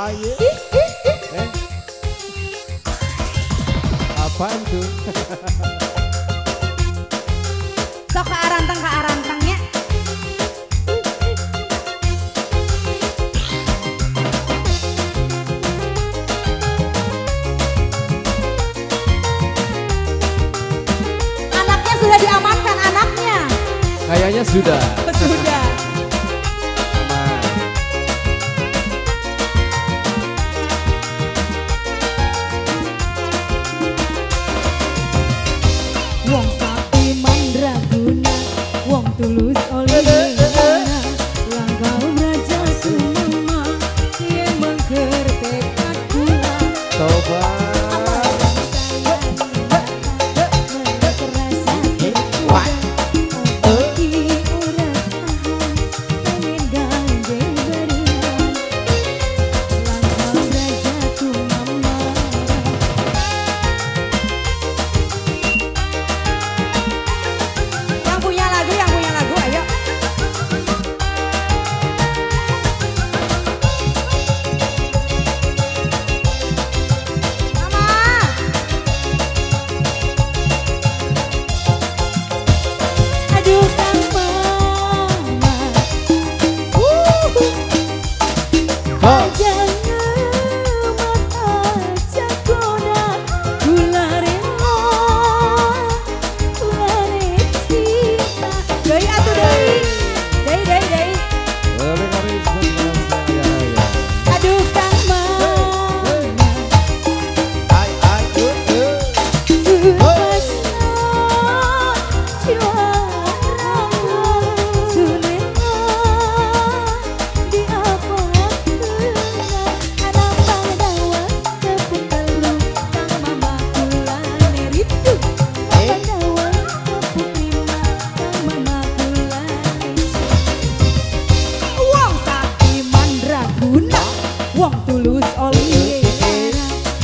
Ayo. Apaan tuh? Sok ke arantangnya. Anaknya sudah diamankan anaknya. Kayaknya sudah. Sudah. Wong sapi mandraguna, wong tulus oleh langkah raja sumema, dia mengkertekat pula. Tobat. Wong tulus oli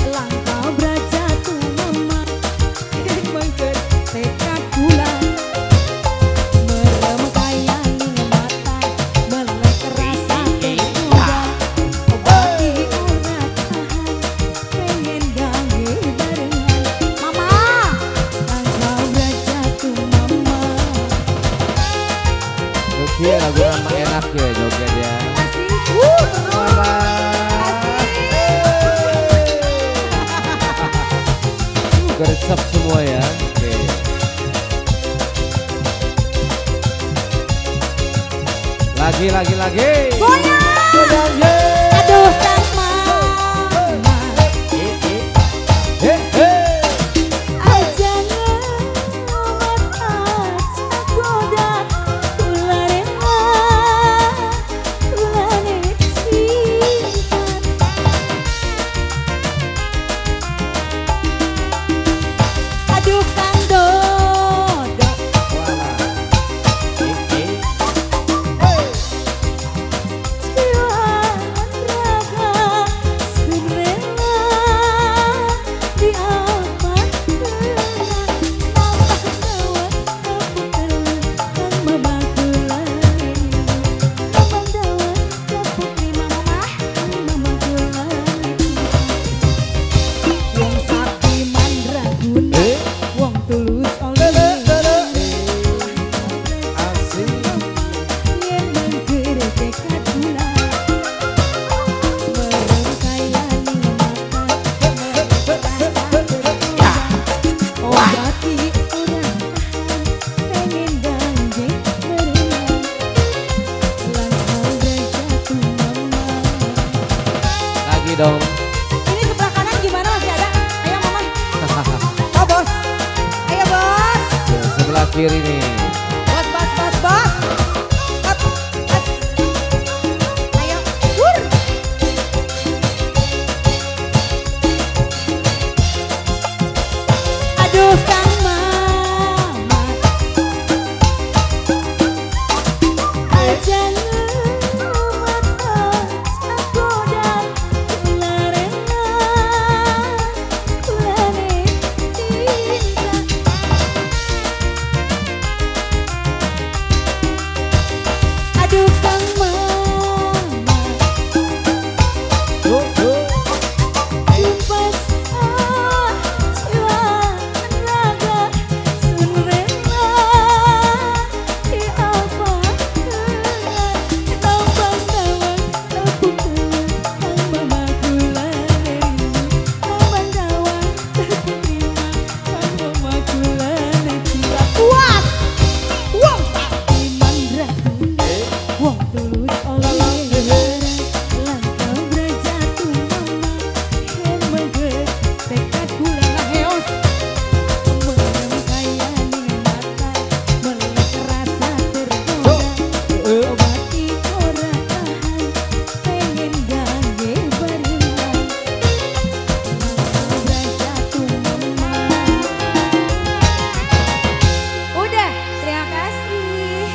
langkah braja tu mama mengker tekad pula merem kayang mata melek rasa tergoda obati urat tahan pengen gange barengan mama langkah braja tu mama. Oke, lagu nama enak ya joget ya. Gercep semua ya. Oke. Lagi. Goyang. Aduh kang mama aja ngemat aja goda ulane simpan. Aduh kang dodo jiwa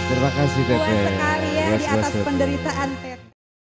Terima kasih Tete. Puas sekali ya di Puas-puas, atas Tete. penderitaan Tete.